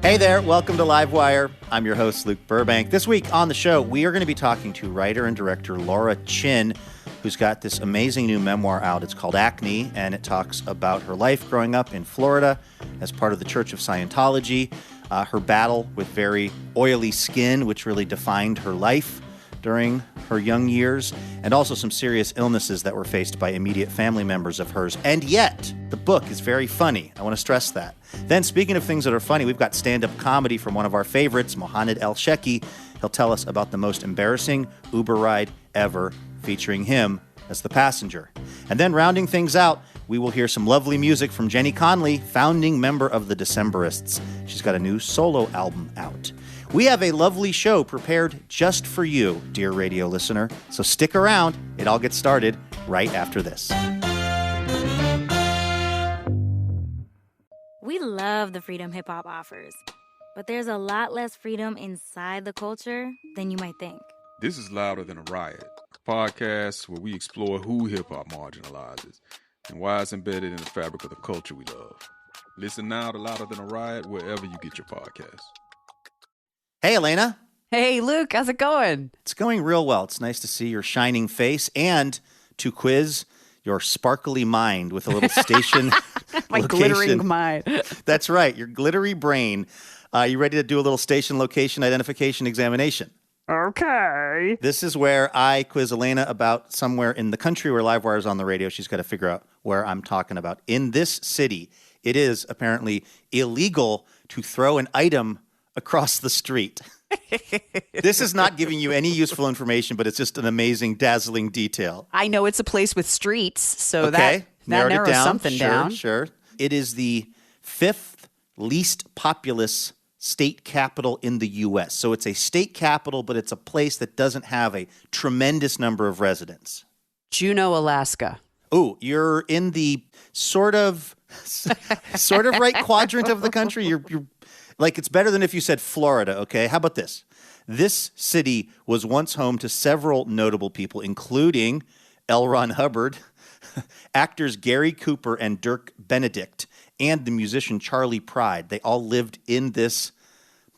Hey there, welcome to Livewire. I'm your host, Luke Burbank. This week on the show, we are going to be talking to writer and director Laura Chinn, who's got this amazing new memoir out. It's called Acne, and it talks about her life growing up in Florida as part of the Church of Scientology, her battle with very oily skin, which really defined her life during her young years, and also some serious illnesses that were faced by immediate family members of hers. And yet, the book is very funny. I want to stress that. Then, speaking of things that are funny, we've got stand-up comedy from one of our favorites, Mohanad Elshieky. He'll tell us about the most embarrassing Uber ride ever, featuring him as the passenger. And then, rounding things out, we will hear some lovely music from Jenny Conlee, founding member of the Decemberists. She's got a new solo album out. We have a lovely show prepared just for you, dear radio listener. So stick around. It all gets started right after this. We love the freedom hip-hop offers, but there's a lot less freedom inside the culture than you might think. This is Louder Than a Riot, a podcast where we explore who hip-hop marginalizes and why it's embedded in the fabric of the culture we love. Listen now to Louder Than a Riot wherever you get your podcasts. Hey, Elena. Hey, Luke. How's it going? It's going real well. It's nice to see your shining face and to quiz your sparkly mind with a little station My location. glittering mind. That's right, your glittery brain. You ready to do a little station location identification examination? Okay. This is where I quiz Elena about somewhere in the country where Livewire is on the radio. She's got to figure out where I'm talking about. In this city, it is apparently illegal to throw an item across the street. This is not giving you any useful information, but it's just an amazing, dazzling detail. I know it's a place with streets, so Okay, that narrows something sure, down. Sure. It is the fifth least populous state capital in the U.S. So it's a state capital, but it's a place that doesn't have a tremendous number of residents. Juneau, Alaska. Oh, you're in the sort of right quadrant of the country. You're like, it's better than if you said Florida, okay? How about this? This city was once home to several notable people, including L. Ron Hubbard, actors Gary Cooper and Dirk Benedict, and the musician Charlie Pride. They all lived in this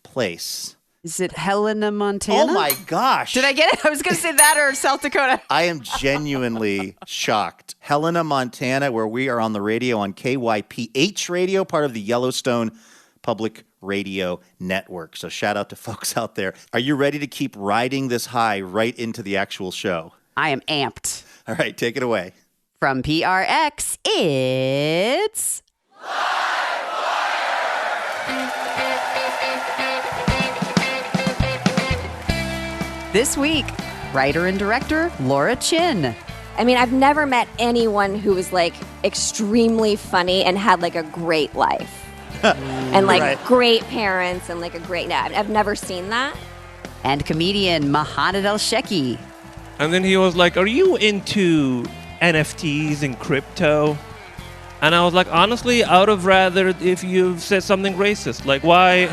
place. Is it Helena, Montana? Oh, my gosh. Did I get it? I was going to say that or South Dakota. I am genuinely shocked. Helena, Montana, where we are on the radio on KYPH radio, part of the Yellowstone Public Radio Network. So shout out to folks out there. Are you ready to keep riding this high right into the actual show? I am amped. All right, take it away. From PRX, it's... This week, writer and director Laura Chinn. I mean, I've never met anyone who was like extremely funny and had like a great life. And like Right. great parents and like a great dad. I've never seen that. And comedian Mohanad Elshieky. And then he was like, "Are you into NFTs and crypto?" And I was like, honestly, I would have rather if you've said something racist. Like, why?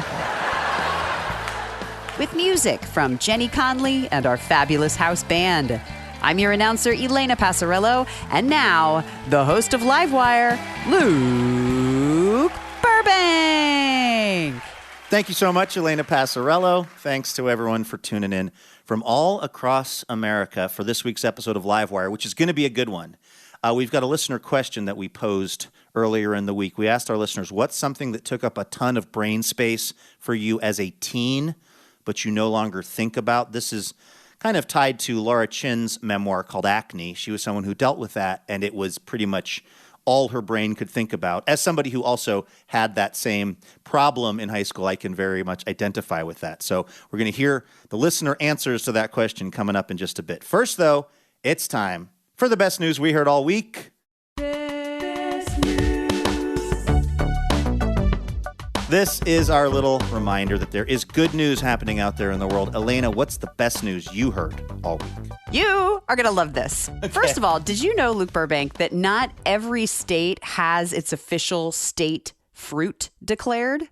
With music from Jenny Conlee and our fabulous house band. I'm your announcer, Elena Passarello, and now, the host of Livewire, Luke Burbank. Thank you so much, Elena Passarello. Thanks to everyone for tuning in from all across America for this week's episode of Livewire, which is going to be a good one. We've got a listener question that we posed earlier in the week. We asked our listeners, what's something that took up a ton of brain space for you as a teen, but you no longer think about? This is kind of tied to Laura Chinn's memoir called Acne. She was someone who dealt with that, and it was pretty much all her brain could think about. As somebody who also had that same problem in high school, I can very much identify with that. So we're going to hear the listener answers to that question coming up in just a bit. First, though, it's time for the best news we heard all week. This is our little reminder that there is good news happening out there in the world. Elena, what's the best news you heard all week? You are going to love this. Okay. First of all, did you know, Luke Burbank, that not every state has its official state fruit declared?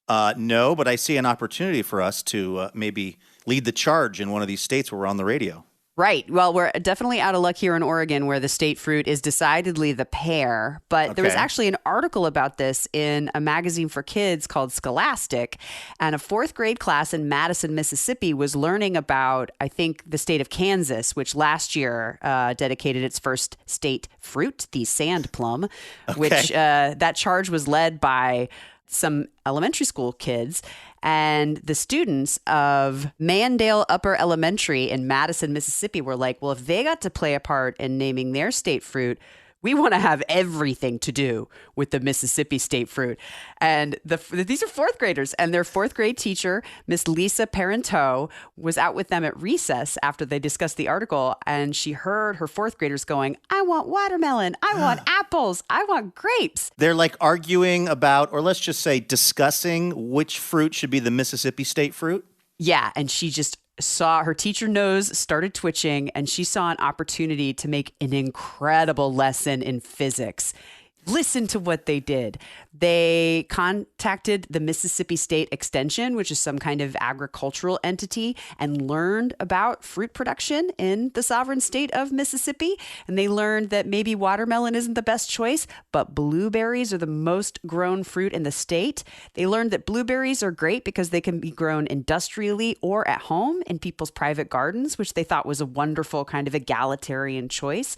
No, but I see an opportunity for us to maybe lead the charge in one of these states where we're on the radio. Right. Well, we're definitely out of luck here in Oregon where the state fruit is decidedly the pear. But there was actually an article about this in a magazine for kids called Scholastic. And a fourth grade class in Madison, Mississippi was learning about, I think, the state of Kansas, which last year dedicated its first state fruit, the sand plum, which that charge was led by some elementary school kids. And the students of Mandale Upper Elementary in Madison, Mississippi were like, well, if they got to play a part in naming their state fruit, we want to have everything to do with the Mississippi state fruit. And these are fourth graders, and their fourth grade teacher, Miss Lisa Parenteau, was out with them at recess after they discussed the article. And she heard her fourth graders going, I want watermelon. I want apples. I want grapes. They're like arguing about, or let's just say discussing which fruit should be the Mississippi state fruit. Yeah. And she just saw her teacher nose started twitching, and she saw an opportunity to make an incredible lesson in physics. Listen to what they did. They contacted the Mississippi State Extension, which is some kind of agricultural entity, and learned about fruit production in the sovereign state of Mississippi. And they learned that maybe watermelon isn't the best choice, but blueberries are the most grown fruit in the state. They learned that blueberries are great because they can be grown industrially or at home in people's private gardens, which they thought was a wonderful kind of egalitarian choice.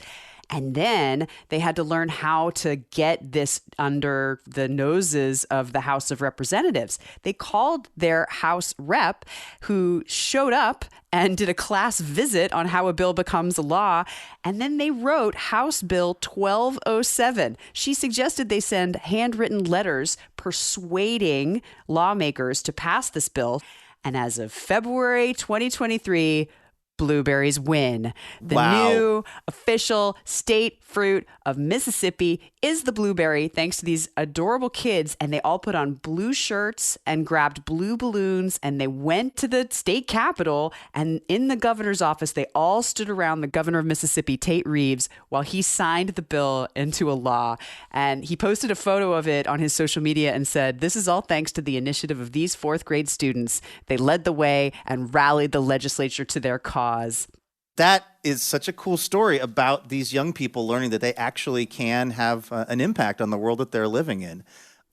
And then they had to learn how to get this under the noses of the House of Representatives. They called their House rep, who showed up and did a class visit on how a bill becomes a law. And then they wrote House Bill 1207. She suggested they send handwritten letters persuading lawmakers to pass this bill. And as of February 2023, blueberries win. The new official state fruit of Mississippi is the blueberry, thanks to these adorable kids. And they all put on blue shirts and grabbed blue balloons, and they went to the state capitol. And in the governor's office, they all stood around the governor of Mississippi, Tate Reeves, while he signed the bill into a law. And he posted a photo of it on his social media and said, this is all thanks to the initiative of these fourth grade students. They led the way and rallied the legislature to their cause. That is such a cool story about these young people learning that they actually can have an impact on the world that they're living in.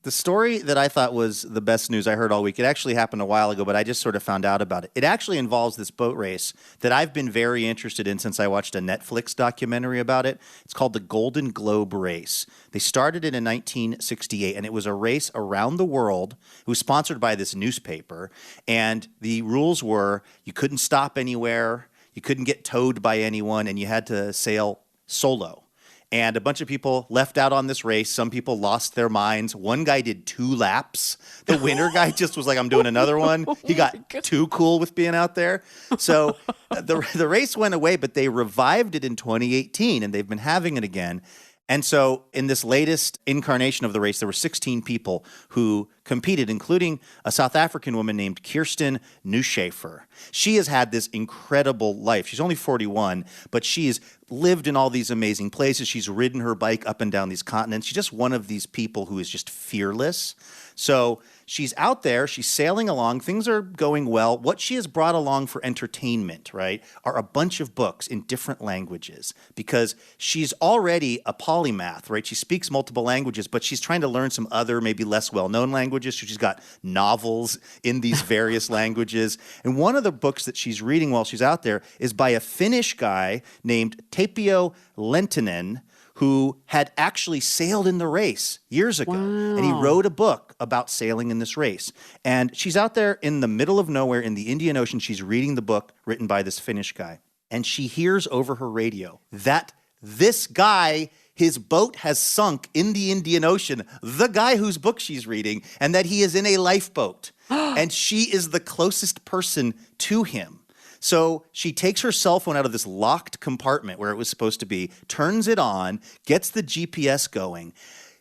The story that I thought was the best news I heard all week, it actually happened a while ago, but I just sort of found out about it. It actually involves this boat race that I've been very interested in since I watched a Netflix documentary about it. It's called the Golden Globe Race. They started it in 1968, and it was a race around the world. It was sponsored by this newspaper, and the rules were you couldn't stop anywhere, you couldn't get towed by anyone, and you had to sail solo. And a bunch of people left out on this race. Some people lost their minds. One guy did 2 laps. The winner guy just was like, I'm doing another one. He got too cool with being out there. So the race went away, but they revived it in 2018, and they've been having it again. And so in this latest incarnation of the race, there were 16 people who competed, including a South African woman named Kirsten Neuschafer. She has had this incredible life. She's only 41, but she's lived in all these amazing places. She's ridden her bike up and down these continents. She's just one of these people who is just fearless. So she's out there, she's sailing along, things are going well. What she has brought along for entertainment, right, are a bunch of books in different languages because she's already a polymath, right? She speaks multiple languages, but she's trying to learn some other maybe less well-known languages. So she's got novels in these various languages. And one of the books that she's reading while she's out there is by a Finnish guy named Tapio Lentinen, who had actually sailed in the race years ago. Wow. And he wrote a book about sailing in this race. And she's out there in the middle of nowhere in the Indian Ocean. She's reading the book written by this Finnish guy. And she hears over her radio that this guy, his boat has sunk in the Indian Ocean, the guy whose book she's reading, and that he is in a lifeboat. And she is the closest person to him. So she takes her cell phone out of this locked compartment where it was supposed to be, turns it on, gets the GPS going,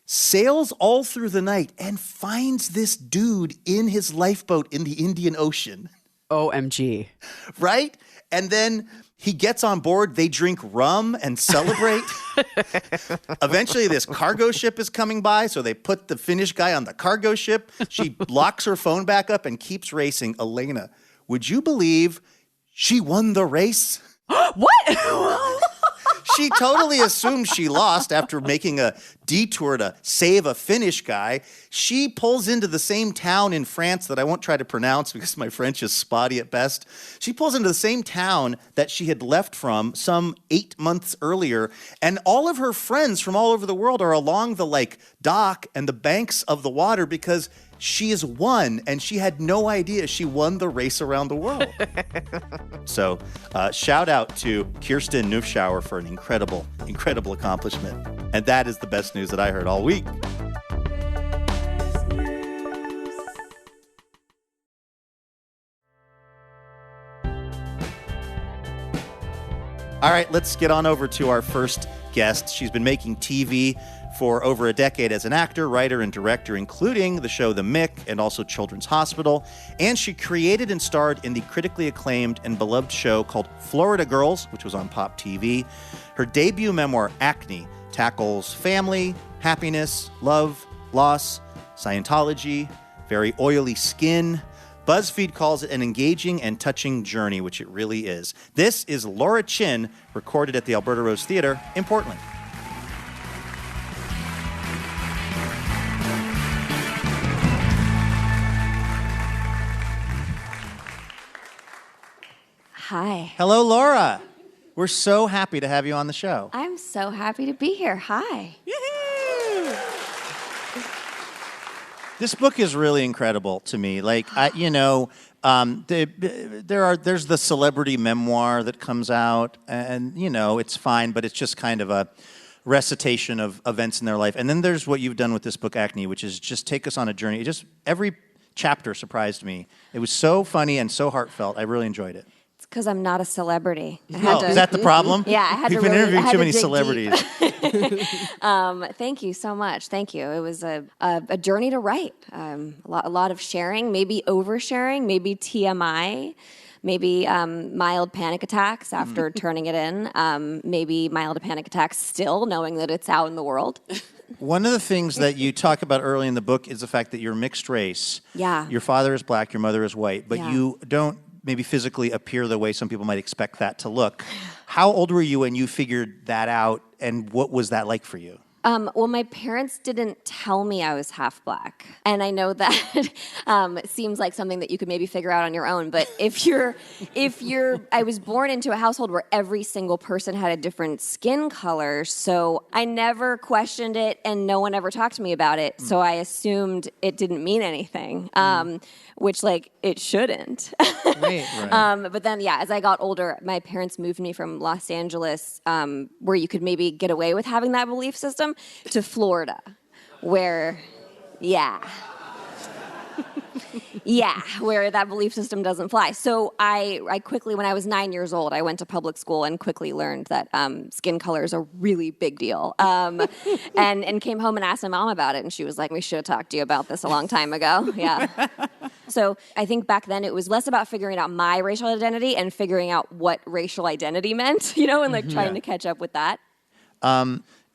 sails all through the night, and finds this dude in his lifeboat in the Indian Ocean. OMG. Right? And then he gets on board, they drink rum and celebrate. Eventually, this cargo ship is coming by, so they put the Finnish guy on the cargo ship. She locks her phone back up and keeps racing. Elena, would you believe she won the race? What? She totally assumes she lost after making a detour to save a Finnish guy. She pulls into the same town in France that I won't try to pronounce because my French is spotty at best. She pulls into the same town that she had left from some 8 months earlier, and all of her friends from all over the world are along the dock and the banks of the water because she has won, and she had no idea she won the race around the world. So shout out to Kirsten Neufschauer for an incredible, incredible accomplishment. And that is the best news that I heard all week. All right, let's get on over to our first guest. She's been making TV for over a decade as an actor, writer, and director, including the show The Mick and also Children's Hospital. And she created and starred in the critically acclaimed and beloved show called Florida Girls, which was on Pop TV. Her debut memoir, Acne, tackles family, happiness, love, loss, Scientology, very oily skin. BuzzFeed calls it an engaging and touching journey, which it really is. This is Laura Chinn, recorded at the Alberta Rose Theatre in Portland. Hi. Hello, Laura. We're so happy to have you on the show. I'm so happy to be here. Hi. This book is really incredible to me. There's the celebrity memoir that comes out, and it's fine, but it's just kind of a recitation of events in their life. And then there's what you've done with this book, Acne, which is just take us on a journey. Every chapter surprised me. It was so funny and so heartfult. I really enjoyed it. It's because I'm not a celebrity. Is that the problem? Yeah, I had You've to been really, interviewing too many celebrities. Thank you so much. Thank you. It was a journey to write. A lot of sharing, maybe oversharing, maybe TMI, maybe mild panic attacks after turning it in, maybe mild panic attacks still knowing that it's out in the world. One of the things that you talk about early in the book is the fact that you're mixed race. Yeah. Your father is black, your mother is white, but Yeah. you don't maybe physically appear the way some people might expect that to look. How old were you when you figured that out, and what was that like for you? Well, my parents didn't tell me I was half black. And I know that seems like something that you could maybe figure out on your own. But I was born into a household where every single person had a different skin color. So I never questioned it, and no one ever talked to me about it. So I assumed it didn't mean anything, which it shouldn't. Right. But then, as I got older, my parents moved me from Los Angeles, where you could maybe get away with having that belief system, to Florida, where, where that belief system doesn't fly. So I quickly, when I was 9 years old, I went to public school and quickly learned that skin color is a really big deal. And came home and asked my mom about it, and she was like, we should have talked to you about this a long time ago. Yeah. So I think back then it was less about figuring out my racial identity and figuring out what racial identity meant, and trying to catch up with that.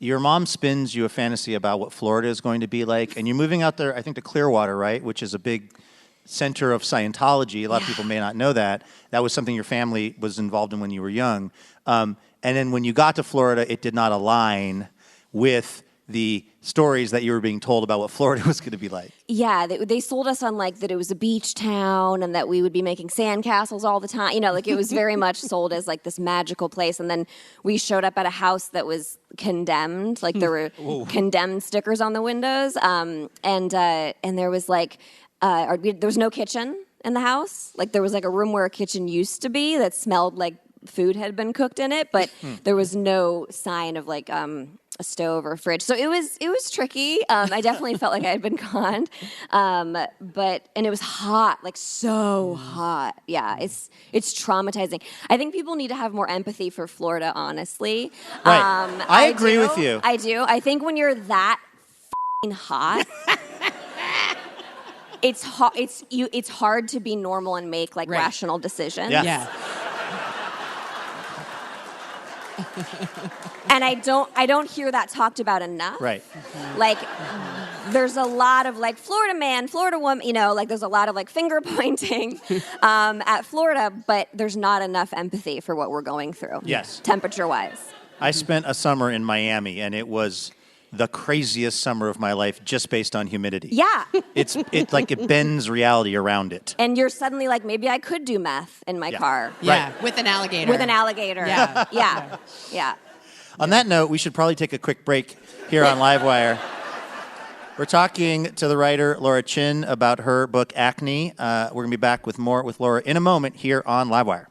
Your mom spins you a fantasy about what Florida is going to be like, and you're moving out there, I think, to Clearwater, right, which is a big center of Scientology. A lot of people may not know that. That was something your family was involved in when you were young. And then when you got to Florida, it did not align with the stories that you were being told about what Florida was going to be like. Yeah, they sold us on that it was a beach town and that we would be making sandcastles all the time. It was very much sold as this magical place. And then we showed up at a house that was condemned. There were condemned stickers on the windows. And there was there was no kitchen in the house. There was a room where a kitchen used to be that smelled like food had been cooked in it, but there was no sign of a stove or a fridge. So it was tricky. I definitely felt like I had been conned. And it was hot, so hot. Yeah, it's traumatizing. I think people need to have more empathy for Florida, honestly. Right. I agree with you. I do. I think when you're that f***ing hot, it's hard to be normal and make rational decisions. Yeah. And I don't hear that talked about enough. Right. there's a lot of like Florida man, Florida woman, like there's a lot of like finger pointing at Florida, but there's not enough empathy for what we're going through. Yes. Temperature-wise. I spent a summer in Miami, and it was the craziest summer of my life just based on humidity. Yeah. It's like it bends reality around it. And you're suddenly like, maybe I could do meth in my car. Yeah, with an alligator. With an alligator. Yeah. Yeah. On that note, we should probably take a quick break here on Livewire. We're talking to the writer Laura Chinn about her book Acne. We're going to be back with more with Laura in a moment here on Livewire.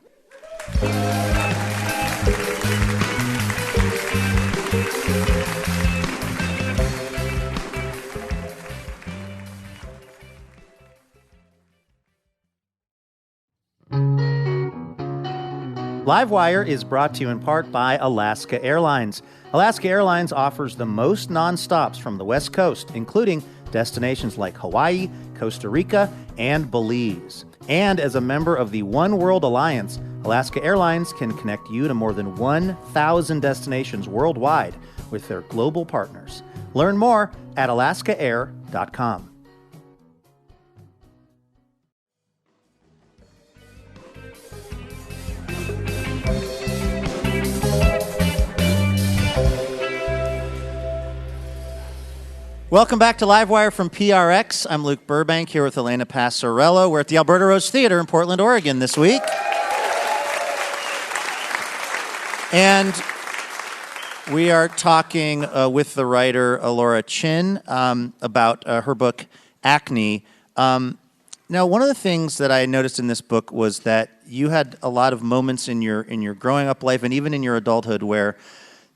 Livewire is brought to you in part by Alaska Airlines. Alaska Airlines offers the most nonstops from the West Coast, including destinations like Hawaii, Costa Rica, and Belize. And as a member of the One World Alliance, Alaska Airlines can connect you to more than 1,000 destinations worldwide with their global partners. Learn more at alaskaair.com. Welcome back to Livewire from PRX. I'm Luke Burbank here with Elena Passarello. We're at the Alberta Rose Theater in Portland, Oregon this week. And we are talking with the writer Laura Chinn about her book Acne. Now, one of the things that I noticed in this book was that you had a lot of moments in your growing up life and even in your adulthood where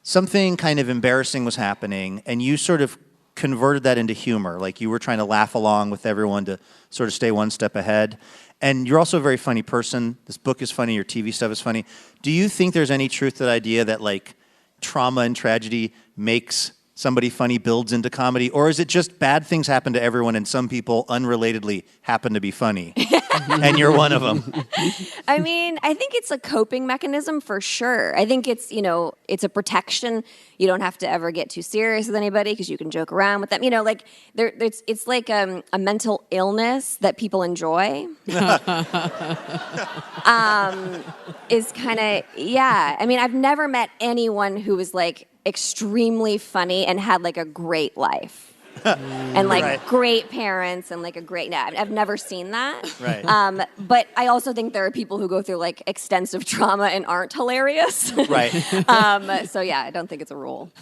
something kind of embarrassing was happening, and you sort of converted that into humor. Like you were trying to laugh along with everyone to sort of stay one step ahead. And you're also a very funny person. This book is funny. Your TV stuff is funny. Do you think there's any truth to the idea that like trauma and tragedy makes somebody funny, builds into comedy? Or is it just bad things happen to everyone and some people unrelatedly happen to be funny? And you're one of them. I mean, I think it's a coping mechanism for sure. I think it's, it's a protection. You don't have to ever get too serious with anybody because you can joke around with them. It's like a mental illness that people enjoy. Is kind of, yeah. I mean, I've never met anyone who was like extremely funny and had like a great life. And like right. Great parents and like a great, I've never seen that. Right. But I also think there are people who go through like extensive trauma and aren't hilarious. Right. So yeah, I don't think it's a rule.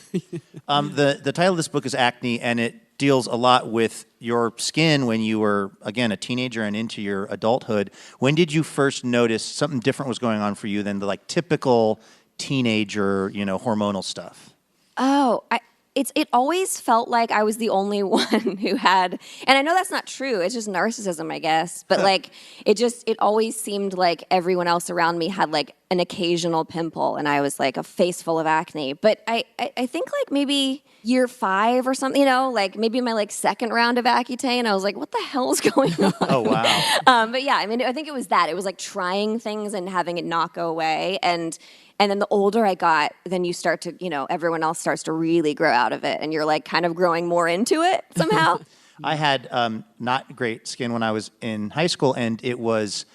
The title of this book is Acne, and it deals a lot with your skin when you were, again, a teenager and into your adulthood. When did you first notice something different was going on for you than the like typical teenager, hormonal stuff? Oh, It always felt like I was the only one who had, and I know that's not true. It's just narcissism, I guess. But like, it always seemed like everyone else around me had like an occasional pimple, and I was like a face full of acne. But I think like maybe year 5 or something, like maybe my like second round of Accutane, I was like, what the hell's going on? Oh wow. But yeah, I mean, I think it was that. It was like trying things and having it not go away, and then the older I got, then you start to, everyone else starts to really grow out of it, and you're like kind of growing more into it somehow. I had not great skin when I was in high school, and it was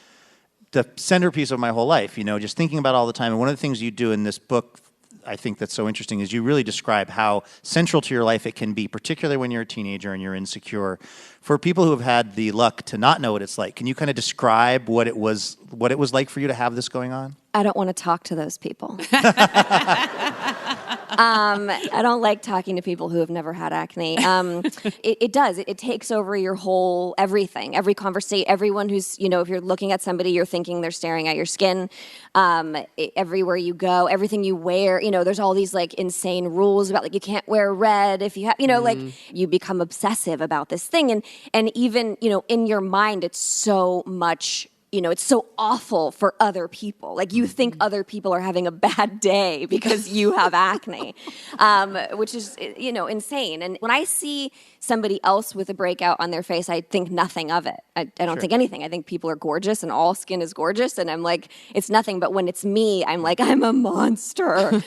the centerpiece of my whole life, just thinking about it all the time. And one of the things you do in this book, I think that's so interesting, is you really describe how central to your life it can be, particularly when you're a teenager and you're insecure. For people who have had the luck to not know what it's like, can you kind of describe what it was like for you to have this going on? I don't want to talk to those people. I don't like talking to people who have never had acne. It does. It takes over your whole everything, every conversation, everyone who's, if you're looking at somebody, you're thinking they're staring at your skin. Everywhere you go, everything you wear, there's all these like insane rules about like you can't wear red if you have, like you become obsessive about this thing. And even, in your mind, it's so much it's so awful for other people. Like you think other people are having a bad day because you have acne, which is, insane. And when I see somebody else with a breakout on their face, I think nothing of it. I don't think anything. I think people are gorgeous and all skin is gorgeous. And I'm like, it's nothing. But when it's me, I'm like, I'm a monster.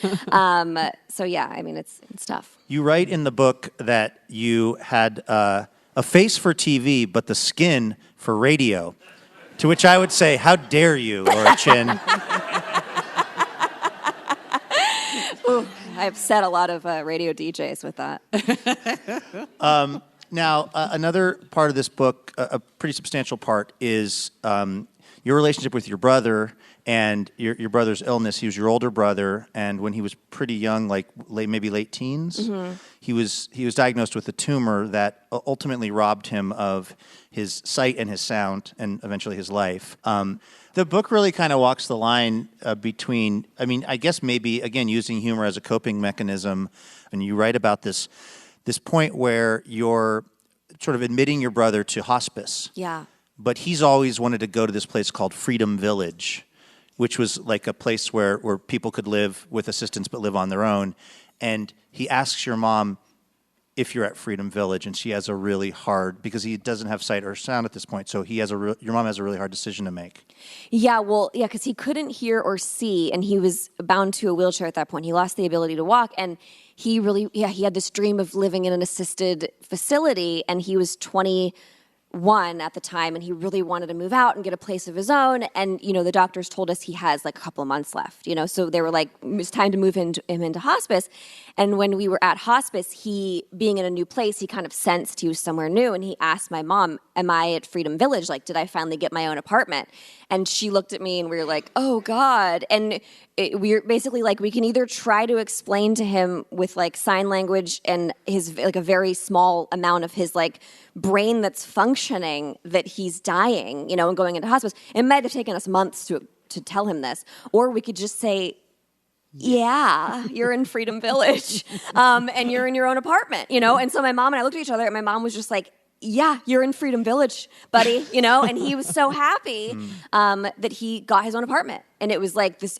So yeah, I mean, it's tough. You write in the book that you had a face for TV, but the skin for radio. To which I would say, how dare you, Laura Chinn? Ooh, I've set a lot of radio DJs with that. Now, another part of this book, a pretty substantial part, is your relationship with your brother and your brother's illness. He was your older brother, and when he was pretty young, like maybe late teens, he was diagnosed with a tumor that ultimately robbed him of his sight and his sound, and eventually his life. The book really kind of walks the line between, I guess maybe, again, using humor as a coping mechanism, and you write about this point where you're sort of admitting your brother to hospice. Yeah. But he's always wanted to go to this place called Freedom Village, which was like a place where people could live with assistance but live on their own. And he asks your mom if you're at Freedom Village, and she has a really hard, because he doesn't have sight or sound at this point, so your mom has a really hard decision to make. Yeah, because he couldn't hear or see, and he was bound to a wheelchair at that point. He lost the ability to walk, and he had this dream of living in an assisted facility, and he was 21 at the time, and he really wanted to move out and get a place of his own. And, the doctors told us he has like a couple of months left, so they were like, it's time to move him into hospice. And when we were at hospice, he, being in a new place, he kind of sensed he was somewhere new. And he asked my mom, am I at Freedom Village? Like, did I finally get my own apartment? And she looked at me and we were like, oh God. And we were basically like, we can either try to explain to him with like sign language and his like a very small amount of his like brain that's functioning that he's dying, and going into hospice. It might have taken us months to tell him this. Or we could just say, yeah, you're in Freedom Village, and you're in your own apartment, And so my mom and I looked at each other, and my mom was just like, yeah, you're in Freedom Village, buddy, And he was so happy that he got his own apartment. And it was like this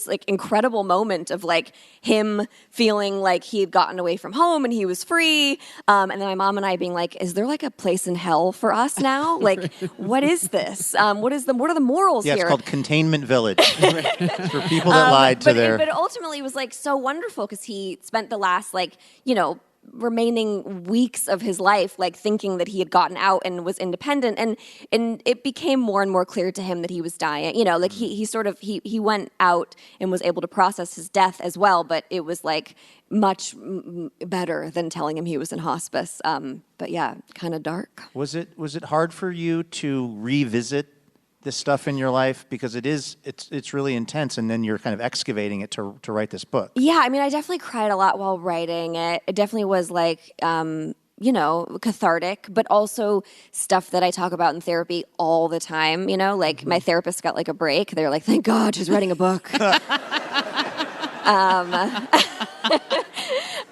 like incredible moment of like him feeling like he had gotten away from home and he was free. And then my mom and I being like, is there like a place in hell for us now? Like, what is this? What are the morals here? Yeah, it's called Containment Village for people that lied to their... But ultimately it was like so wonderful because he spent the last remaining weeks of his life like thinking that he had gotten out and was independent, and it became more and more clear to him that he was dying. He went out and was able to process his death as well, but it was like much better than telling him he was in hospice. But yeah, kind of dark. Was it hard for you to revisit this stuff in your life, because it's really intense, and then you're kind of excavating it to write this book? Yeah, I definitely cried a lot while writing it. It definitely was like cathartic, but also stuff that I talk about in therapy all the time. My therapist got like a break. They're like, thank God she's writing a book.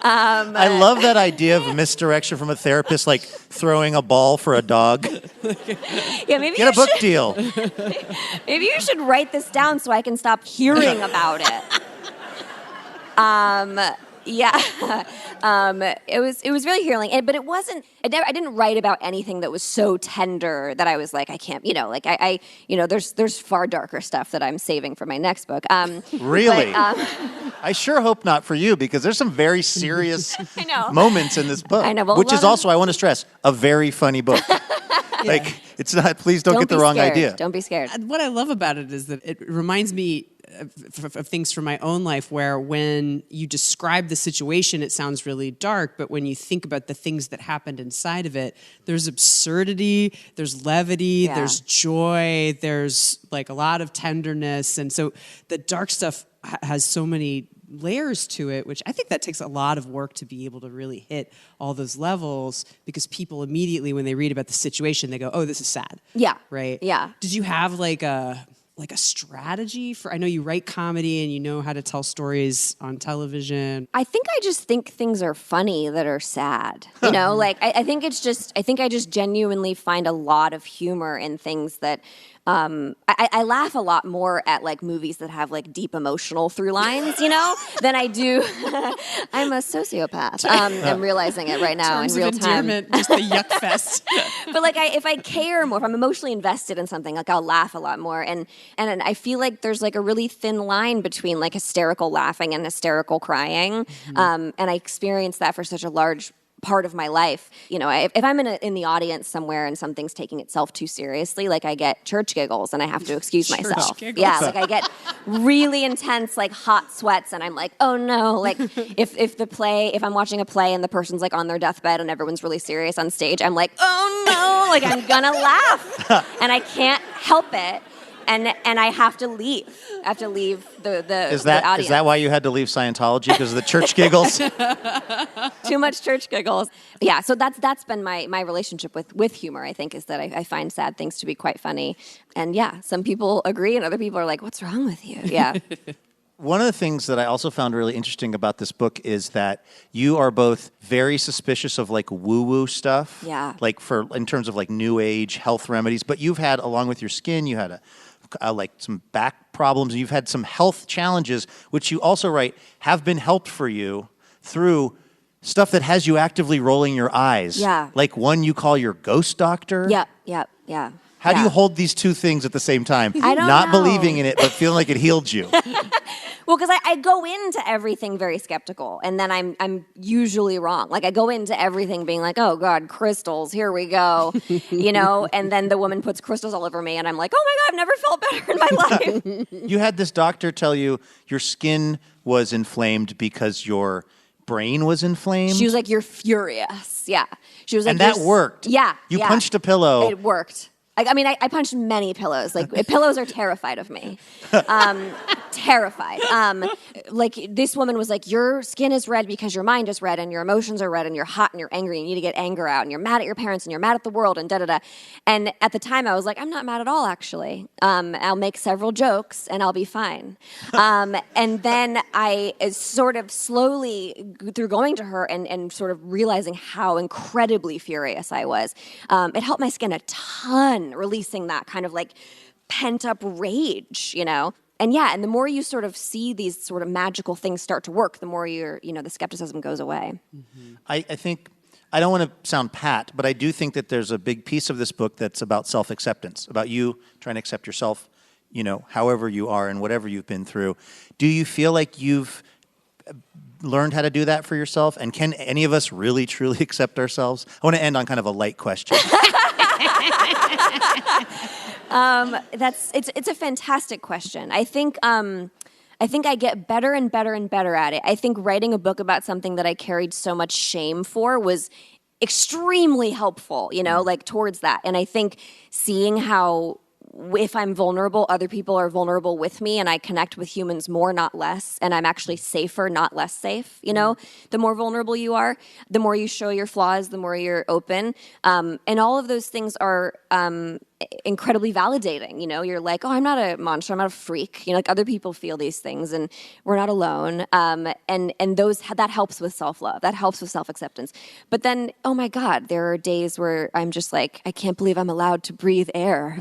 I love that idea of misdirection from a therapist, like throwing a ball for a dog. Yeah, maybe get a book deal. Maybe you should write this down so I can stop hearing about it. It was really healing, but it wasn't. I didn't write about anything that was so tender that I was like, I can't. There's far darker stuff that I'm saving for my next book. Really? I sure hope not for you, because there's some very serious moments in this book. I know, well, which is also, I want to stress, a very funny book. Like, it's not. Please don't get the wrong idea. Don't be scared. What I love about it is that it reminds me of things from my own life, where when you describe the situation, it sounds really dark, but when you think about the things that happened inside of it, there's absurdity, there's levity, there's joy, there's like a lot of tenderness. And so the dark stuff has so many layers to it, which I think that takes a lot of work to be able to really hit all those levels, because people immediately, when they read about the situation, they go, oh, this is sad. Yeah. Right? Yeah. Did you have like a strategy for, I know you write comedy and you know how to tell stories on television. I think I just think things are funny that are sad. I think I just genuinely find a lot of humor in things that I laugh a lot more at like movies that have like deep emotional through lines, than I do. I'm a sociopath. I'm realizing it right now in real time. Just the yuck fest. But like, if I care more, if I'm emotionally invested in something, like I'll laugh a lot more. And I feel like there's like a really thin line between like hysterical laughing and hysterical crying. And I experienced that for such a large part of my life. If I'm in the audience somewhere and something's taking itself too seriously, like I get church giggles and I have to excuse myself. Giggles. Yeah, like I get really intense, like hot sweats, and I'm like, oh no. Like if I'm watching a play and the person's like on their deathbed and everyone's really serious on stage, I'm like, oh no, like I'm gonna laugh, and I can't help it. And I have to leave. I have to leave the audience. Is that why you had to leave Scientology? Because of the church giggles? Too much church giggles. Yeah, so that's been my relationship with humor, I think, is that I find sad things to be quite funny. And yeah, some people agree and other people are like, what's wrong with you? Yeah. One of the things that I also found really interesting about this book is that you are both very suspicious of like woo-woo stuff. Yeah. Like in terms of like new age health remedies, but you've had, along with your skin, you had like some back problems, and you've had some health challenges, which you also write have been helped for you through stuff that has you actively rolling your eyes. Yeah. Like one you call your ghost doctor. Yeah. How do you hold these two things at the same time? I don't Not know. believing in it, but feeling like it healed you. Well, because I go into everything very skeptical, and then I'm usually wrong. Like I go into everything being like, oh God, crystals, here we go, and then the woman puts crystals all over me, and I'm like, oh my God, I've never felt better in my life. You had this doctor tell you your skin was inflamed because your brain was inflamed? She was like, you're furious. Yeah. She was like, and that worked. Yeah. You punched a pillow. It worked. I punched many pillows. Like, pillows are terrified of me. Terrified. Like, this woman was like, your skin is red because your mind is red, and your emotions are red, and you're hot, and you're angry, and you need to get anger out, and you're mad at your parents, and you're mad at the world, and da-da-da. And at the time, I was like, I'm not mad at all, actually. I'll make several jokes, and I'll be fine. And then I sort of slowly, through going to her and sort of realizing how incredibly furious I was, it helped my skin a ton, releasing that kind of like pent up rage, And and the more you sort of see these sort of magical things start to work, the more the skepticism goes away. Mm-hmm. I think, I don't want to sound pat, but I do think that there's a big piece of this book that's about self-acceptance, about you trying to accept yourself, however you are and whatever you've been through. Do you feel like you've learned how to do that for yourself? And can any of us really, truly accept ourselves? I want to end on kind of a light question. It's a fantastic question. I think I get better and better and better at it. I think writing a book about something that I carried so much shame for was extremely helpful, like towards that. And I think seeing how if I'm vulnerable, other people are vulnerable with me, and I connect with humans more, not less, and I'm actually safer, not less safe, The more vulnerable you are, the more you show your flaws, the more you're open. And all of those things are incredibly validating. You're like, oh, I'm not a monster, I'm not a freak. Like other people feel these things, and we're not alone. And that helps with self-love. That helps with self-acceptance. But then, oh my God, there are days where I'm just like, I can't believe I'm allowed to breathe air.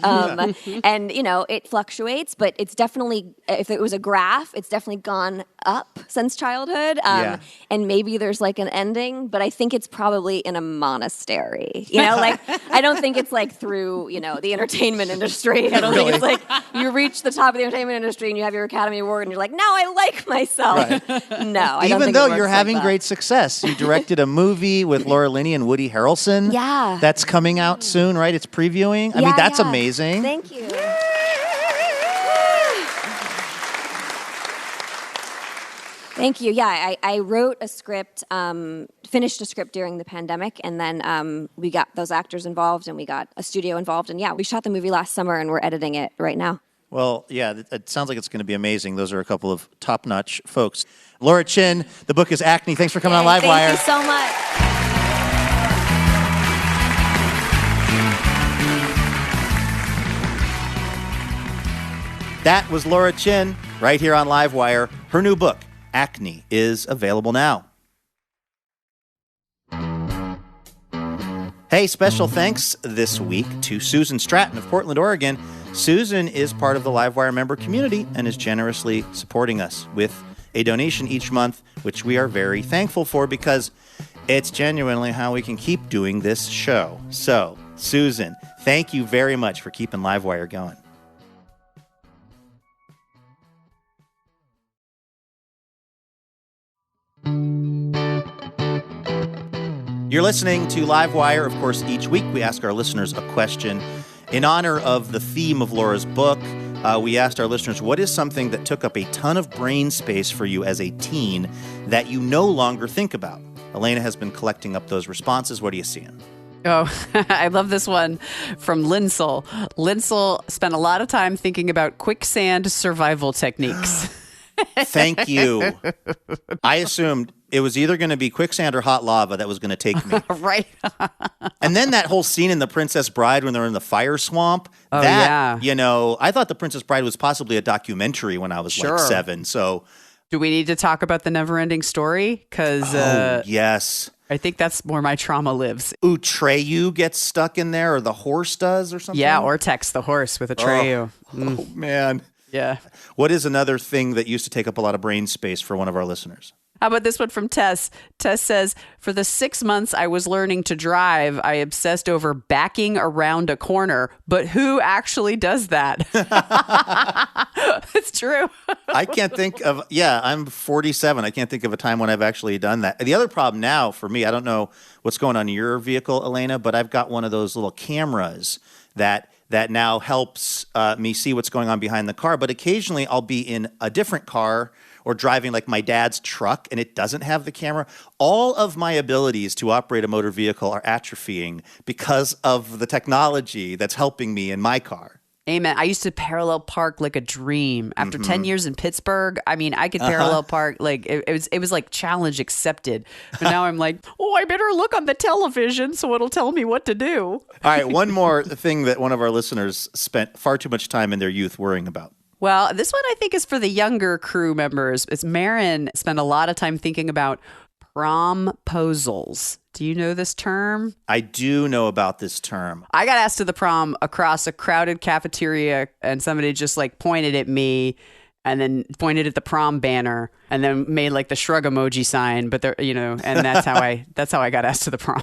And it fluctuates, but it's definitely, if it was a graph, it's definitely gone up since childhood. And maybe there's like an ending, but I think it's probably in a monastery. Like I don't think it's like through, the entertainment industry. I don't think it's like you reach the top of the entertainment industry and you have your Academy Award and you're like, now I like myself. Right. No, I don't Even think though it works you're having like that. great success. You directed a movie with Laura Linney and Woody Harrelson. Yeah. That's coming out soon, right? It's previewing. I mean, that's amazing. Thank you. Thank you. Yeah, I wrote a script, finished a script during the pandemic, and then we got those actors involved, and we got a studio involved, and we shot the movie last summer, and we're editing it right now. Well, yeah, it sounds like it's going to be amazing. Those are a couple of top-notch folks. Laura Chinn, the book is Acne. Thanks for coming on Livewire. Thank you so much. That was Laura Chinn right here on Livewire. Her new book, Acne, is available now. Hey, special thanks this week to Susan Stratton of Portland, Oregon, Susan is part of the Livewire member community and is generously supporting us with a donation each month, which we are very thankful for because it's genuinely how we can keep doing this show. So, Susan, thank you very much for keeping Livewire going. You're listening to Livewire. Of course, each week we ask our listeners a question. In honor of the theme of Laura's book, we asked our listeners, what is something that took up a ton of brain space for you as a teen that you no longer think about? Elena has been collecting up those responses. What are you seeing? Oh, I love this one from Linsel. Linsel spent a lot of time thinking about quicksand survival techniques. Thank you. I assumed it was either going to be quicksand or hot lava that was going to take me. Right. And then that whole scene in The Princess Bride when they're in the fire swamp. Oh, that, yeah. I thought The Princess Bride was possibly a documentary when I was like 7. So, do we need to talk about the never-ending story? Because yes. I think that's where my trauma lives. Treyu gets stuck in there, or the horse does, or something? Yeah, or Tex the horse with Atreyu. Oh, man. Yeah. What is another thing that used to take up a lot of brain space for one of our listeners? How about this one from Tess? Tess says, for the 6 months I was learning to drive, I obsessed over backing around a corner. But who actually does that? It's true. I can't think of, I'm 47. I can't think of a time when I've actually done that. The other problem now for me, I don't know what's going on in your vehicle, Elena, but I've got one of those little cameras that now helps me see what's going on behind the car. But occasionally I'll be in a different car or driving like my dad's truck and it doesn't have the camera. All of my abilities to operate a motor vehicle are atrophying because of the technology that's helping me in my car. Amen. I used to parallel park like a dream. After 10 years in Pittsburgh, I mean, I could parallel park like it was like challenge accepted. But now I'm like, I better look on the television so it'll tell me what to do. All right, one more thing that one of our listeners spent far too much time in their youth worrying about. Well, this one I think is for the younger crew members. It's Marin spent a lot of time thinking about promposals. Do you know this term? I do know about this term. I got asked to the prom across a crowded cafeteria and somebody just like pointed at me and then pointed at the prom banner and then made like the shrug emoji sign, but there, and that's how I got asked to the prom.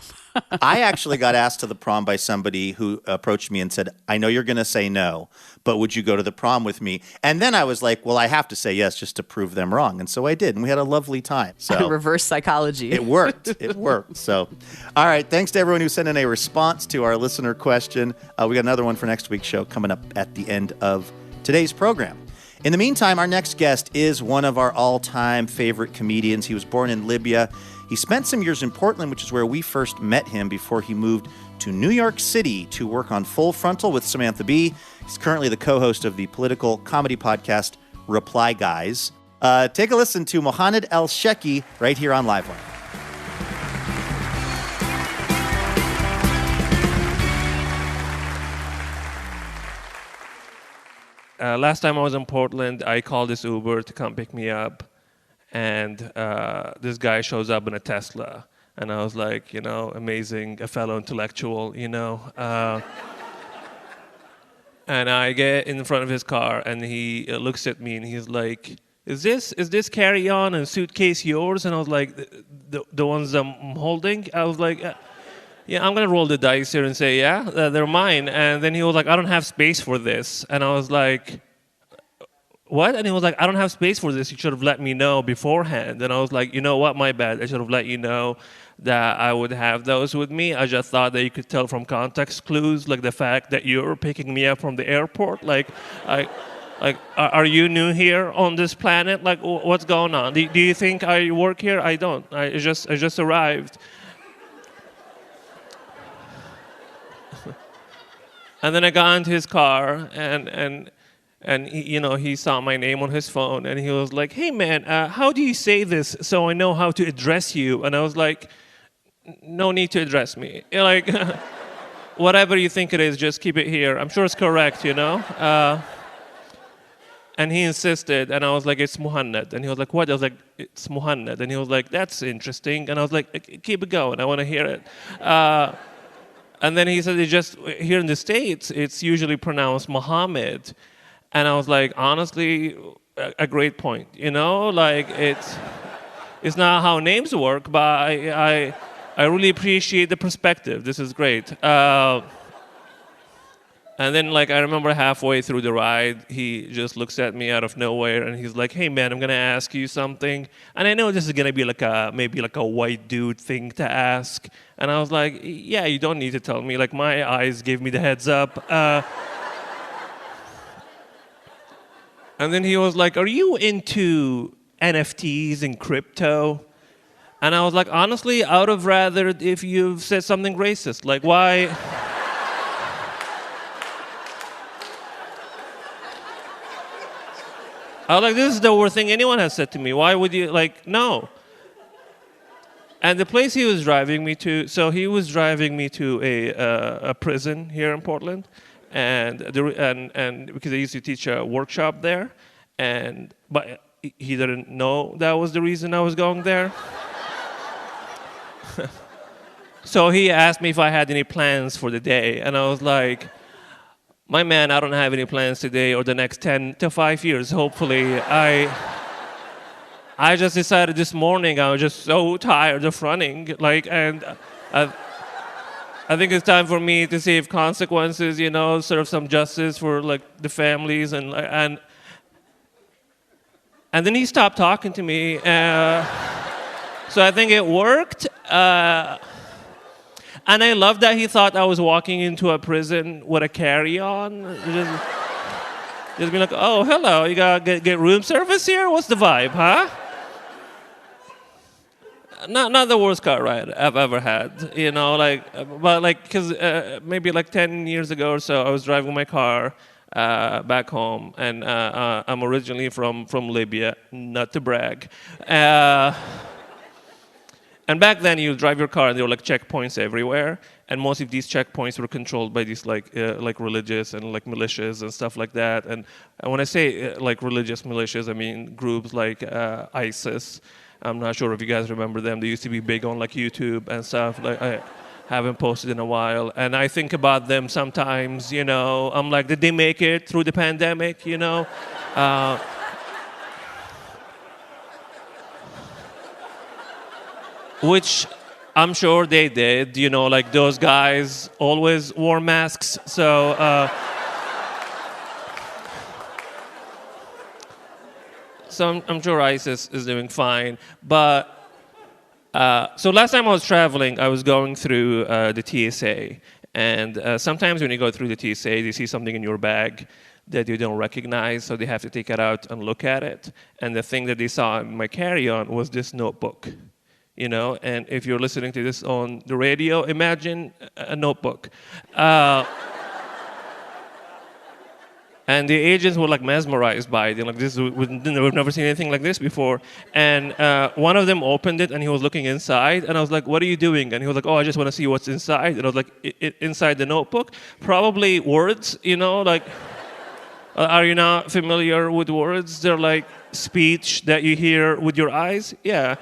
I actually got asked to the prom by somebody who approached me and said, I know you're going to say no, but would you go to the prom with me? And then I was like, well, I have to say yes just to prove them wrong. And so I did. And we had a lovely time. So reverse psychology. It worked. It worked. So, all right. Thanks to everyone who sent in a response to our listener question. We got another one for next week's show coming up at the end of today's program. In the meantime, our next guest is one of our all-time favorite comedians. He was born in Libya. He spent some years in Portland, which is where we first met him before he moved to New York City to work on Full Frontal with Samantha Bee. He's currently the co-host of the political comedy podcast Reply Guys. Take a listen to Mohanad Elshieky right here on Livewire. Last time I was in Portland, I called this Uber to come pick me up, and this guy shows up in a Tesla, and I was like, amazing, a fellow intellectual, and I get in front of his car, and he looks at me, and he's like, is this carry-on and suitcase yours? And I was like, the ones I'm holding? I was like, yeah, I'm going to roll the dice here and say, yeah, they're mine. And then he was like, I don't have space for this. And I was like, what? And he was like, I don't have space for this. You should have let me know beforehand. And I was like, you know what? My bad. I should have let you know that I would have those with me. I just thought that you could tell from context clues, like the fact that you're picking me up from the airport. Are you new here on this planet? Like, what's going on? Do you think I work here? I don't. I just arrived. And then I got into his car, and he, he saw my name on his phone, and he was like, hey, man, how do you say this so I know how to address you? And I was like, no need to address me. Like, whatever you think it is, just keep it here. I'm sure it's correct, And he insisted, and I was like, it's Mohanad. And he was like, what? I was like, it's Mohanad. And he was like, that's interesting. And I was like, keep it going. I want to hear it. And then he said, "It's just here in the States, it's usually pronounced Mohammed." And I was like, honestly, a great point. Like it's not how names work, but I really appreciate the perspective. This is great. And then, like, I remember halfway through the ride, he just looks at me out of nowhere, and he's like, "Hey, man, I'm gonna ask you something." And I know this is gonna be maybe like a white dude thing to ask. And I was like, "Yeah, you don't need to tell me. Like, my eyes gave me the heads up." And then he was like, "Are you into NFTs and crypto?" And I was like, honestly, I would have rather if you've said something racist. Like, why? I was like, this is the worst thing anyone has said to me. Why would you, no. And the place he was driving me to, so he was driving me to a prison here in Portland, and because I used to teach a workshop there, but he didn't know that was the reason I was going there. So he asked me if I had any plans for the day, and I was like, "My man, I don't have any plans today or the next 10 to 5 years, hopefully. I just decided this morning I was just so tired of running, and I think it's time for me to save consequences, sort of some justice for the families and then he stopped talking to me. So I think it worked. And I love that he thought I was walking into a prison with a carry-on. Just be like, "Oh, hello, you gotta get room service here? What's the vibe, huh?" Not the worst car ride I've ever had, because maybe 10 years ago or so, I was driving my car back home, and I'm originally from Libya, not to brag. And back then, you drive your car, and there were checkpoints everywhere, and most of these checkpoints were controlled by these religious and militias and stuff like that. And when I say religious militias, I mean groups like ISIS. I'm not sure if you guys remember them. They used to be big on YouTube and stuff. I haven't posted in a while, and I think about them sometimes. I'm like, did they make it through the pandemic? Which I'm sure they did, those guys always wore masks, so I'm sure ISIS is doing fine. But so last time I was traveling, I was going through the TSA, and sometimes when you go through the TSA, they see something in your bag that you don't recognize, so they have to take it out and look at it. And the thing that they saw in my carry-on was this notebook. And if you're listening to this on the radio, imagine a notebook. And the agents were mesmerized by it. We've never seen anything like this before. And one of them opened it, and he was looking inside. And I was like, "What are you doing?" And he was like, "Oh, I just want to see what's inside." And I was like, "Inside the notebook? Probably words, Are you not familiar with words? They're speech that you hear with your eyes? Yeah.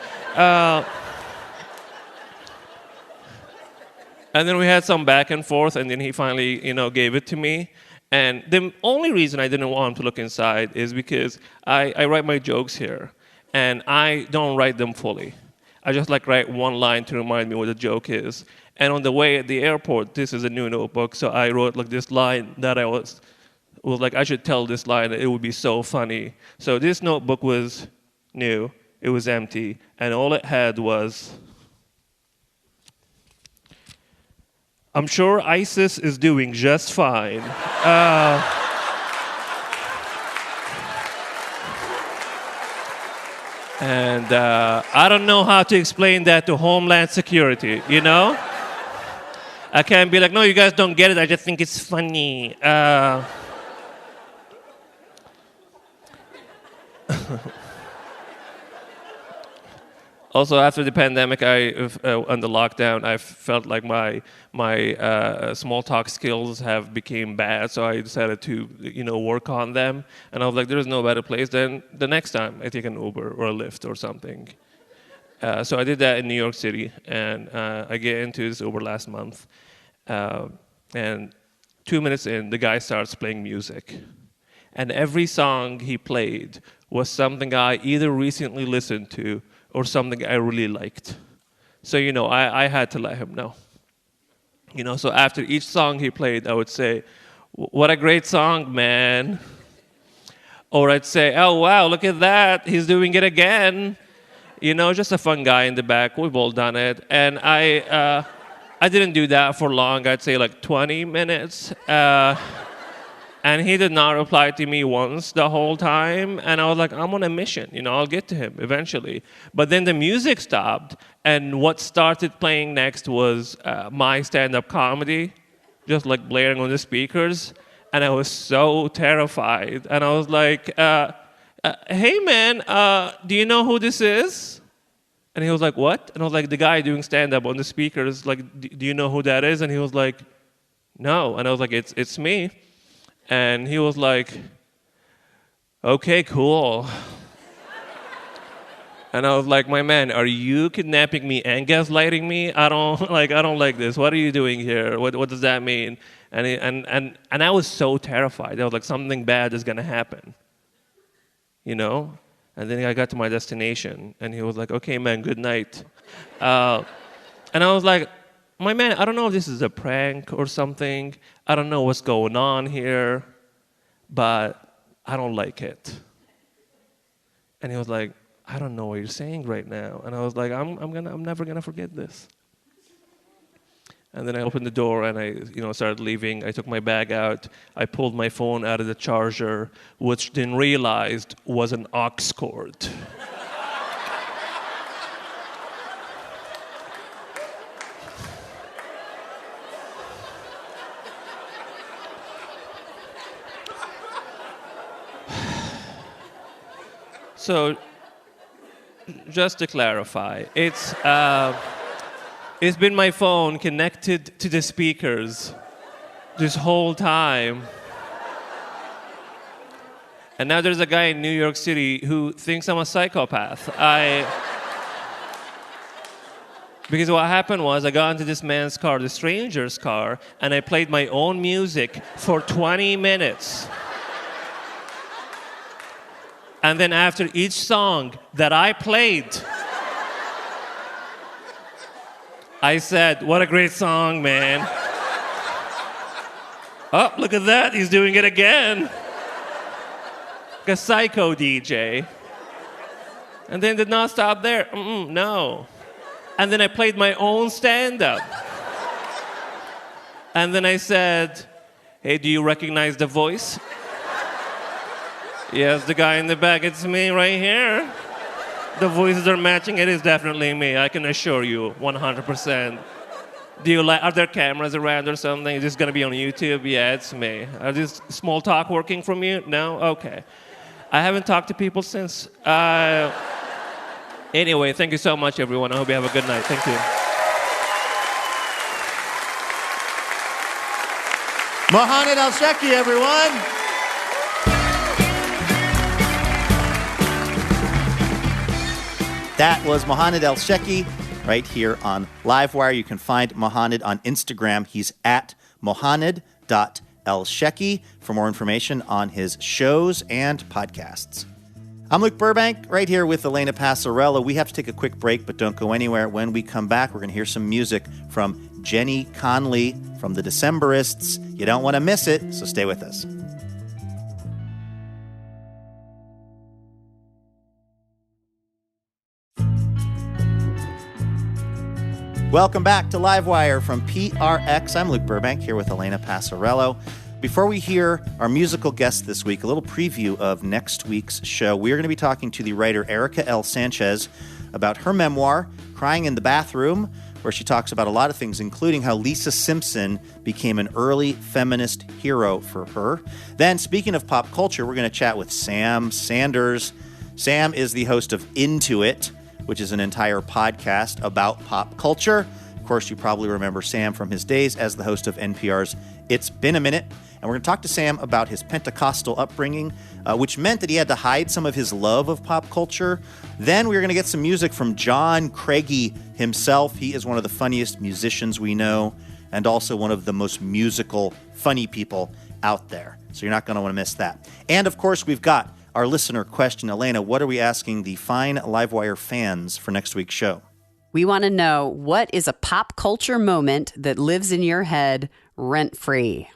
And then we had some back and forth, and then he finally, gave it to me. And the only reason I didn't want him to look inside is because I write my jokes here, and I don't write them fully. I just write one line to remind me what the joke is. And on the way at the airport, this is a new notebook, so I wrote this line that I was I should tell this line, it would be so funny. So this notebook was new, it was empty, and all it had was, "I'm sure ISIS is doing just fine." And I don't know how to explain that to Homeland Security, I can't be like, "No, you guys don't get it, I just think it's funny." Also, after the pandemic, and the lockdown, I felt like my small talk skills have became bad. So I decided to, work on them. And I was like, there is no better place than the next time I take an Uber or a Lyft or something. So I did that in New York City, and I get into this Uber last month. And 2 minutes in, the guy starts playing music. And every song he played was something I either recently listened to or something I really liked. So, I had to let him know. So after each song he played, I would say, "What a great song, man." Or I'd say, "Oh, wow, look at that. He's doing it again." Just a fun guy in the back. We've all done it. And I didn't do that for long. I'd say like 20 minutes. And he did not reply to me once the whole time. And I was like, I'm on a mission. I'll get to him eventually. But then the music stopped. And what started playing next was my stand-up comedy, just like blaring on the speakers. And I was so terrified. And I was like, "Hey, man, do you know who this is?" And he was like, "What?" And I was like, "The guy doing stand-up on the speakers. Like, do you know who that is?" And he was like, "No." And I was like, it's me." And he was like, "Okay, cool." And I was like, "My man, are you kidnapping me and gaslighting me? I don't like this. What are you doing here? What does that mean?" And I was so terrified. I was like, something bad is gonna happen. And then I got to my destination, and he was like, "Okay, man, good night." And I was like, "My man, I don't know if this is a prank or something. I don't know what's going on here, but I don't like it." And he was like, "I don't know what you're saying right now." And I was like, I'm never gonna forget this." And then I opened the door and I started leaving. I took my bag out. I pulled my phone out of the charger, which then realized was an aux cord. So, just to clarify, it's been my phone connected to the speakers this whole time. And now there's a guy in New York City who thinks I'm a psychopath. Because what happened was I got into this man's car, the stranger's car, and I played my own music for 20 minutes. And then after each song that I played, I said, "What a great song, man." "Oh, look at that. He's doing it again." Like a psycho DJ. And then did not stop there. No. And then I played my own stand-up. And then I said, "Hey, do you recognize the voice?" "Yes, the guy in the back. It's me right here. The voices are matching. It is definitely me. I can assure you, 100%. Are there cameras around or something? Is this going to be on YouTube?" "Yeah, it's me." "Are this small talk working from you?" "No?" "Okay." I haven't talked to people since. Anyway, thank you so much, everyone. I hope you have a good night. Thank you. Mohanad Elshieky, everyone. That was Mohanad Elshieky right here on Livewire. You can find Mohanad on Instagram. He's at mohanad.elshieky for more information on his shows and podcasts. I'm Luke Burbank, right here with Elena Passarello. We have to take a quick break, but don't go anywhere. When we come back, we're going to hear some music from Jenny Conlee from the Decemberists. You don't want to miss it, so stay with us. Welcome back to Livewire from PRX. I'm Luke Burbank here with Elena Passarello. Before we hear our musical guest this week, a little preview of next week's show. We are going to be talking to the writer Erica L. Sanchez about her memoir, Crying in the Bathroom, where she talks about a lot of things, including how Lisa Simpson became an early feminist hero for her. Then, speaking of pop culture, we're going to chat with Sam Sanders. Sam is the host of Into It, which is an entire podcast about pop culture. Of course, you probably remember Sam from his days as the host of NPR's It's Been a Minute. And we're going to talk to Sam about his Pentecostal upbringing, which meant that he had to hide some of his love of pop culture. Then we're going to get some music from John Craigie himself. He is one of the funniest musicians we know. and also one of the most musical, funny people out there. So you're not going to want to miss that. And, of course, we've got our listener question. Elena, what are we asking the fine Livewire fans for next week's show? We want to know, what is a pop culture moment that lives in your head rent-free?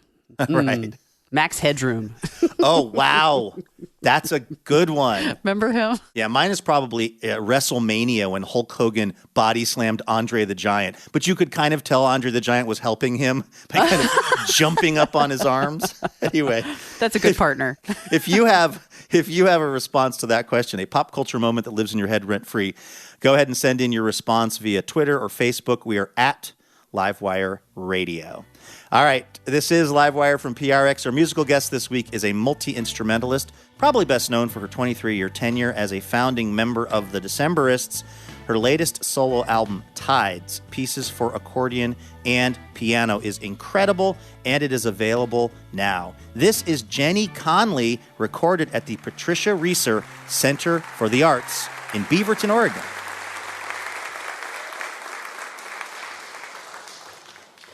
Right. Max Headroom. Oh, wow. That's a good one. Remember him? Yeah, mine is probably WrestleMania when Hulk Hogan body slammed Andre the Giant. But you could kind of tell Andre the Giant was helping him by kind of jumping up on his arms. Anyway. That's a good partner. If you have a response to that question, a pop culture moment that lives in your head rent-free, go ahead and send in your response via Twitter or Facebook. We are at Livewire Radio. All right, this is Livewire from PRX. Our musical guest this week is a multi-instrumentalist, probably best known for her 23-year tenure as a founding member of the Decemberists. Her latest solo album, Tides, Pieces for Accordion and Piano, is incredible, and it is available now. This is Jenny Conlee, recorded at the Patricia Reeser Center for the Arts in Beaverton, Oregon.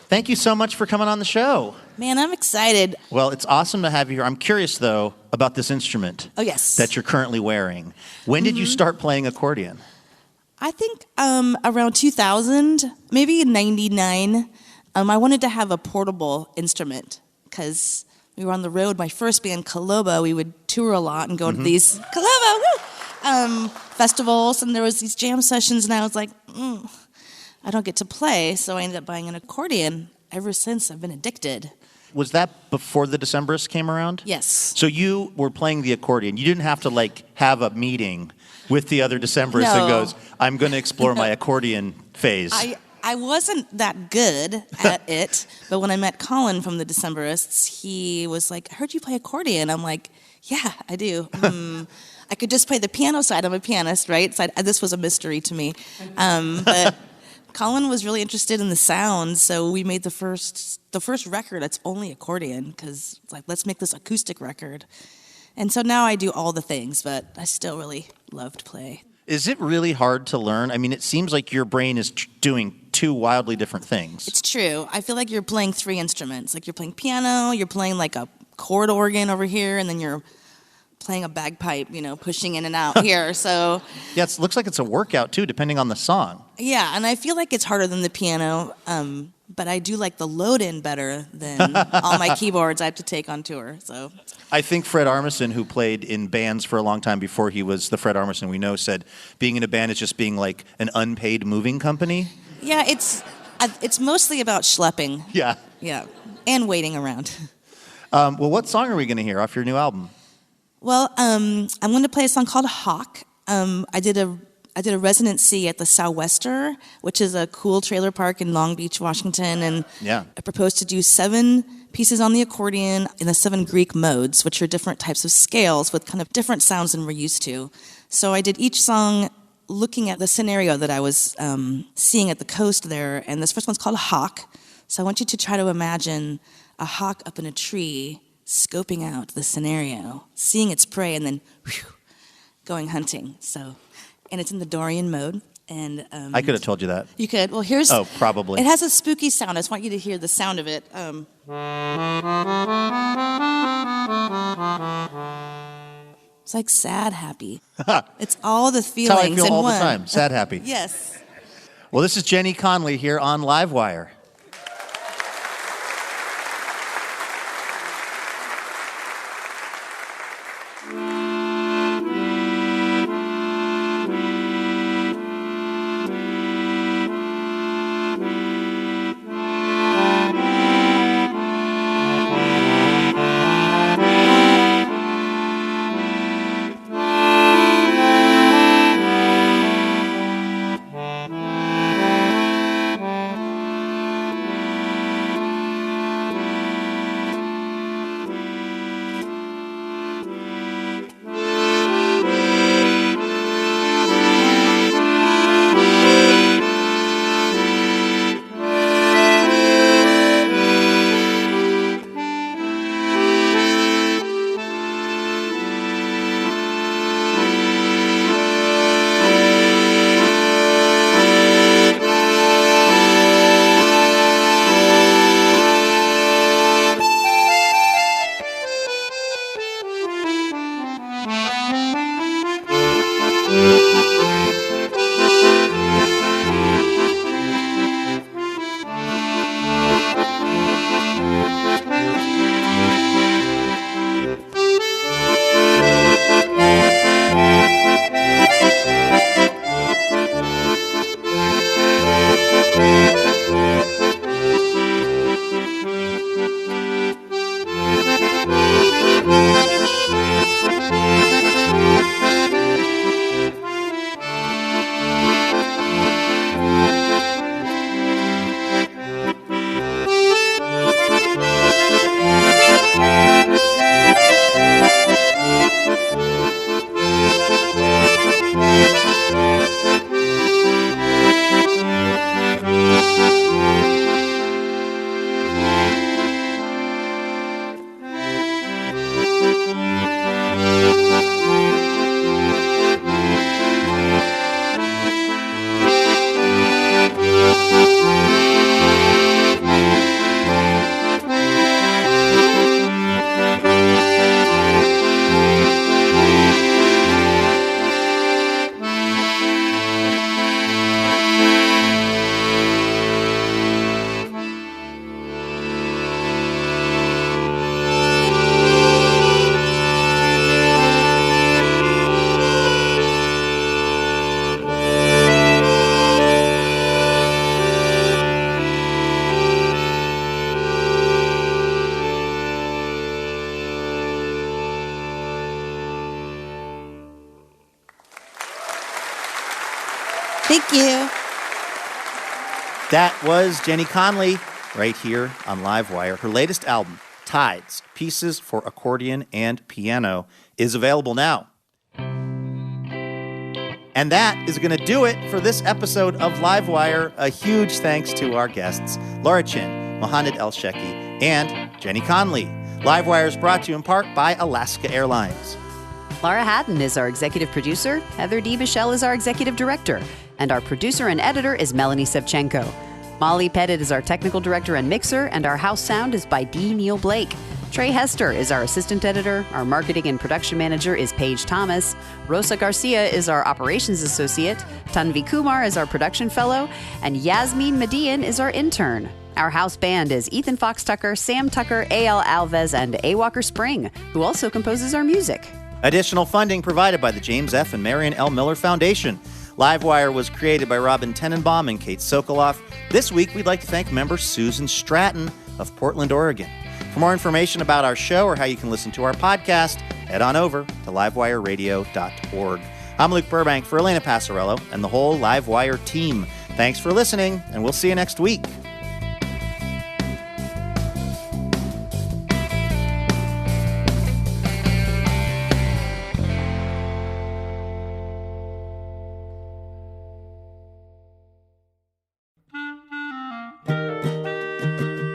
Thank you so much for coming on the show. Man, I'm excited. Well, it's awesome to have you here. I'm curious, though, about this instrument. Oh, yes. That you're currently wearing. When did you start playing accordion? I think around 2000, maybe in 99. I wanted to have a portable instrument because we were on the road. My first band, Kaloba, we would tour a lot and go to these Kaloba festivals, and there was these jam sessions, and I was like, I don't get to play, so I ended up buying an accordion. Ever since, I've been addicted. Was that before the Decemberists came around? Yes. So you were playing the accordion. You didn't have to, have a meeting with the other Decemberists No. and goes, I'm going to explore my accordion phase. I wasn't that good at it, but when I met Colin from the Decemberists, he was like, I heard you play accordion. I'm like, yeah, I do. I could just play the piano side. I'm a pianist, right? So this was a mystery to me. But Colin was really interested in the sound, so we made the first record that's only accordion, because it's like, let's make this acoustic record. And so now I do all the things, but I still really love to play. Is it really hard to learn? I mean, it seems like your brain is doing two wildly different things. It's true. I feel like you're playing three instruments. Like you're playing piano, you're playing like a chord organ over here, and then you're playing a bagpipe, pushing in and out here. So Yeah, it looks like it's a workout, too, depending on the song. yeah, and I feel like it's harder than the piano, but I do like the load-in better than all my keyboards I have to take on tour. So I think Fred Armisen, who played in bands for a long time before he was the Fred Armisen we know, said being in a band is just being like an unpaid moving company. yeah, it's mostly about schlepping. Yeah. Yeah, and waiting around. Well, what song are we going to hear off your new album? Well, I'm going to play a song called Hawk. I did a residency at the Southwester, which is a cool trailer park in Long Beach, Washington, and Yeah. I proposed to do 7 pieces on the accordion in the 7 Greek modes, which are different types of scales with kind of different sounds than we're used to. So I did each song looking at the scenario that I was seeing at the coast there, and this first one's called Hawk. So I want you to try to imagine a hawk up in a tree scoping out the scenario, seeing its prey, and then going hunting. And it's in the Dorian mode. And I could have told you that. you could. Well, here's. Oh, probably. It has a spooky sound. I just want you to hear the sound of it. It's like sad, happy. It's all the That's feelings how I feel in all one. the time. Sad, happy. Yes. Well, this is Jenny Conlee here on Livewire. Thank you. That was Jenny Conlee right here on Livewire. Her latest album, Tides, Pieces for Accordion and Piano, is available now. And that is going to do it for this episode of Livewire. A huge thanks to our guests, Laura Chinn, Mohanad Elshieky, and Jenny Conlee. Livewire is brought to you in part by Alaska Airlines. Laura Hatton is our executive producer. Heather D. Michelle is our executive director. And our producer and editor is Melanie Sevchenko. Molly Pettit is our technical director and mixer. And our house sound is by D. Neil Blake. Trey Hester is our assistant editor. Our marketing and production manager is Paige Thomas. Rosa Garcia is our operations associate. Tanvi Kumar is our production fellow. And Yasmin Median is our intern. Our house band is Ethan Fox Tucker, Sam Tucker, A.L. Alves, and A. Walker Spring, who also composes our music. Additional funding provided by the James F. and Marion L. Miller Foundation. Livewire was created by Robin Tenenbaum and Kate Sokoloff. This week, we'd like to thank member Susan Stratton of Portland, Oregon. For more information about our show or how you can listen to our podcast, head on over to livewireradio.org. I'm Luke Burbank for Elena Passarello and the whole Livewire team. Thanks for listening, and we'll see you next week.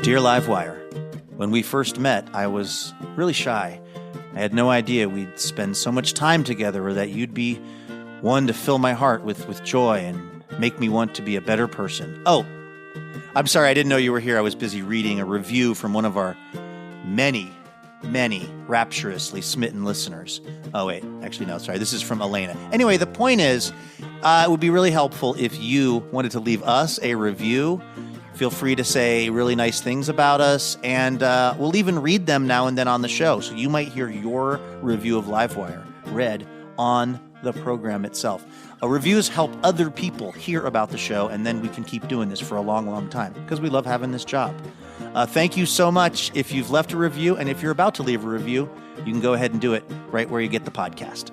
Dear Livewire, when we first met, I was really shy. I had no idea we'd spend so much time together or that you'd be one to fill my heart with joy and make me want to be a better person. Oh, I'm sorry, I didn't know you were here. I was busy reading a review from one of our many rapturously smitten listeners. Oh, wait, actually, no, sorry. This is from Elena. Anyway, the point is, it would be really helpful if you wanted to leave us a review. Feel free to say really nice things about us, and we'll even read them now and then on the show. So you might hear your review of Livewire read on the program itself. Reviews help other people hear about the show, and then we can keep doing this for a long, long time because we love having this job. Thank you so much if you've left a review, and if you're about to leave a review, you can go ahead and do it right where you get the podcast.